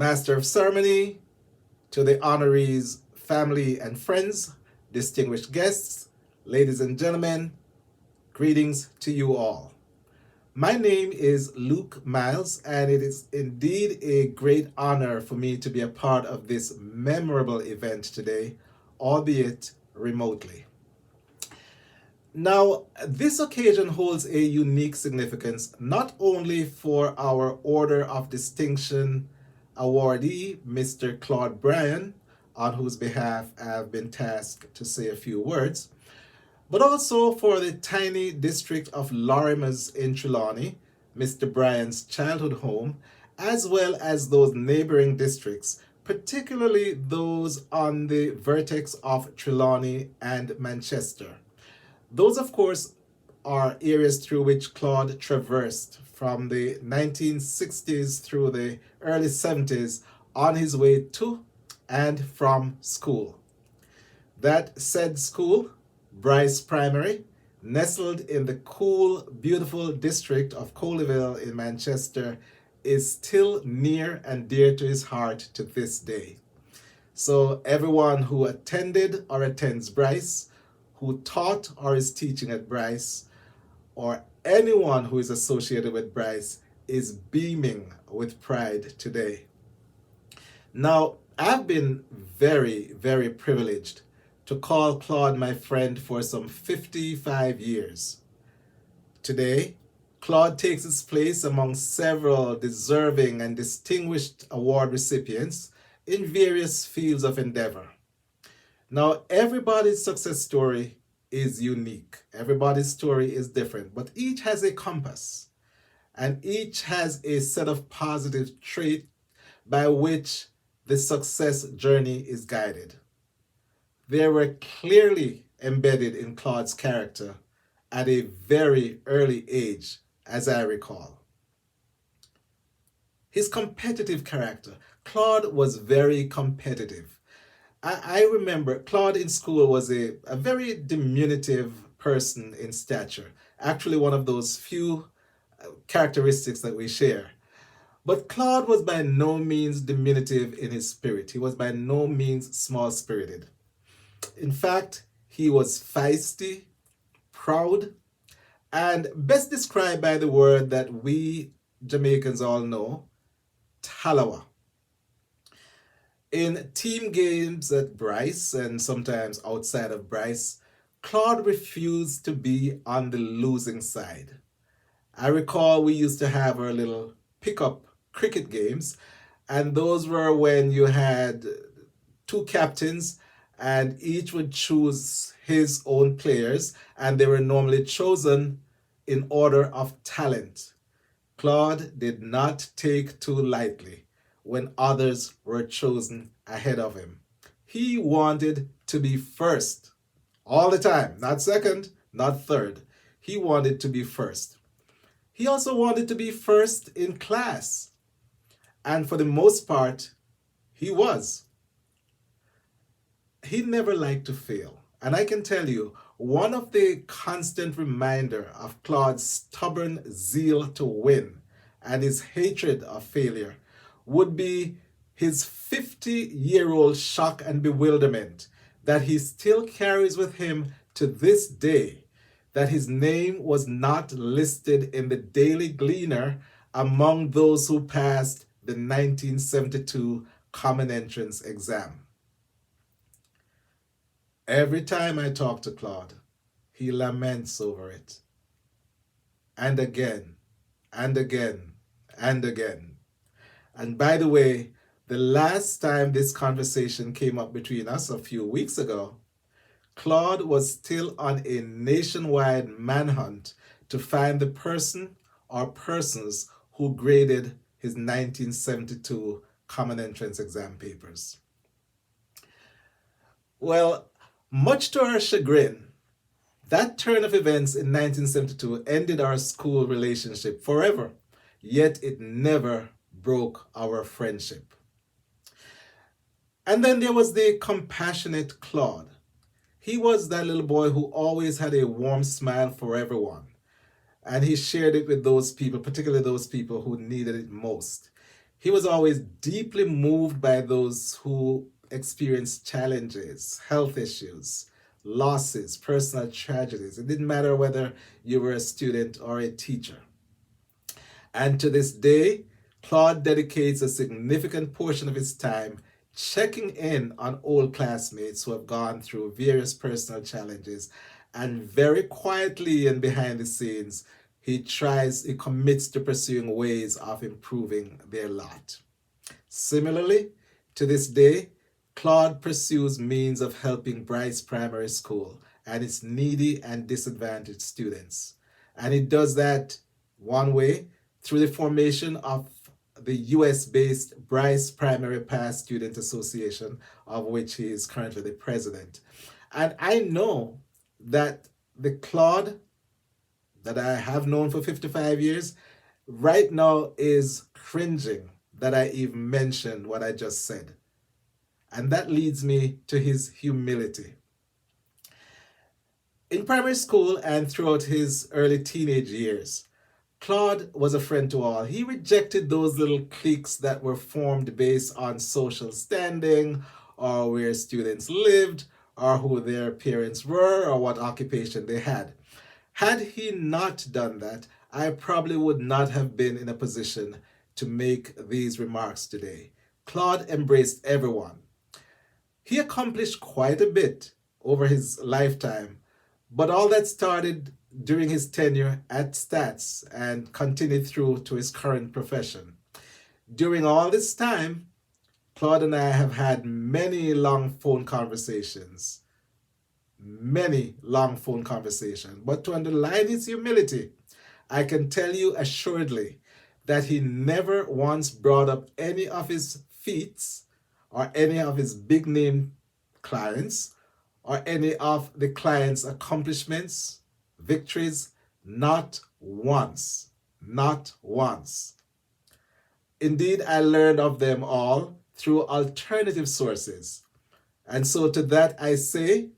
Master of Ceremony, to the honorees, family and friends, distinguished guests, ladies and gentlemen, greetings to you all. My name is Luke Miles, and it is indeed a great honor for me to be a part of this memorable event today, albeit remotely. Now, this occasion holds a unique significance not only for our Order of Distinction awardee, Mr. Claude Bryan, on whose behalf I've been tasked to say a few words, but also for the tiny district of Lorimer's in Trelawney, Mr. Bryan's childhood home, as well as those neighboring districts, particularly those on the vertex of Trelawney and Manchester. Those, of course, are areas through which Claude traversed from the 1960s through the early 70s on his way to and from school. That said school, Bryce Primary, nestled in the cool, beautiful district of Colleyville in Manchester, is still near and dear to his heart to this day. So everyone who attended or attends Bryce, who taught or is teaching at Bryce, or anyone who is associated with Bryce is beaming with pride today. Now, I've been very, very privileged to call Claude my friend for some 55 years. Today, Claude takes his place among several deserving and distinguished award recipients in various fields of endeavor. Now, everybody's success story is unique. Everybody's story is different, but each has a compass and each has a set of positive traits by which the success journey is guided. They were clearly embedded in Claude's character at a very early age, as I recall. His competitive character. Claude was very competitive. I remember Claude in school was a very diminutive person in stature. Actually, one of those few characteristics that we share. But Claude was by no means diminutive in his spirit. He was by no means small spirited. In fact, he was feisty, proud, and best described by the word that we Jamaicans all know, talawa. In team games at Bryce and sometimes outside of Bryce, Claude refused to be on the losing side. I recall we used to have our little pickup cricket games, and those were when you had two captains and each would choose his own players, and they were normally chosen in order of talent. Claude did not take too lightly when others were chosen ahead of him. He wanted to be first all the time, not second, not third. He wanted to be first. He also wanted to be first in class. And for the most part, he was. He never liked to fail. And I can tell you, one of the constant reminder of Claude's stubborn zeal to win and his hatred of failure would be his 50-year-old shock and bewilderment that he still carries with him to this day, that his name was not listed in the Daily Gleaner among those who passed the 1972 Common Entrance exam. Every time I talk to Claude, he laments over it. And again, and again, and again. And by the way, the last time this conversation came up between us a few weeks ago, Claude was still on a nationwide manhunt to find the person or persons who graded his 1972 Common Entrance exam papers. Well, much to our chagrin, that turn of events in 1972 ended our school relationship forever, yet it never broke our friendship. And then there was the compassionate Claude. He was that little boy who always had a warm smile for everyone. And he shared it with those people, particularly those people who needed it most. He was always deeply moved by those who experienced challenges, health issues, losses, personal tragedies. It didn't matter whether you were a student or a teacher. And to this day, Claude dedicates a significant portion of his time checking in on old classmates who have gone through various personal challenges. And very quietly and behind the scenes, he commits to pursuing ways of improving their lot. Similarly, to this day, Claude pursues means of helping Bryce Primary School and its needy and disadvantaged students. And he does that one way through the formation of the US based Bryce Primary Pass Student Association, of which he is currently the president. And I know that the Claude that I have known for 55 years right now is cringing that I even mentioned what I just said. And that leads me to his humility. In primary school and throughout his early teenage years, Claude was a friend to all. He rejected those little cliques that were formed based on social standing or where students lived or who their parents were or what occupation they had. Had he not done that, I probably would not have been in a position to make these remarks today. Claude embraced everyone. He accomplished quite a bit over his lifetime, but all that started during his tenure at Stats and continued through to his current profession. During all this time, Claude and I have had many long phone conversations. Many long phone conversations. But to underline his humility, I can tell you assuredly that he never once brought up any of his feats or any of his big name clients or any of the clients' accomplishments, victories, not once. Not once. Indeed, I learned of them all through alternative sources. And so to that I say,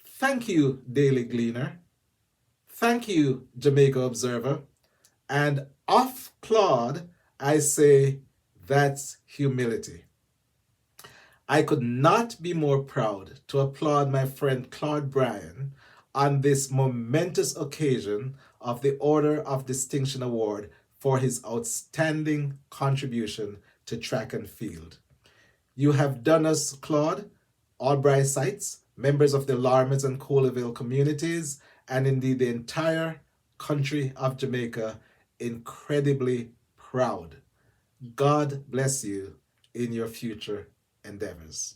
thank you, Daily Gleaner. Thank you, Jamaica Observer. And of Claude, I say, that's humility. I could not be more proud to applaud my friend Claude Bryan on this momentous occasion of the Order of Distinction Award for his outstanding contribution to track and field. You have done us, Claude, Albrightites, members of the Larmans and Coleville communities, and indeed the entire country of Jamaica, incredibly proud. God bless you in your future endeavors.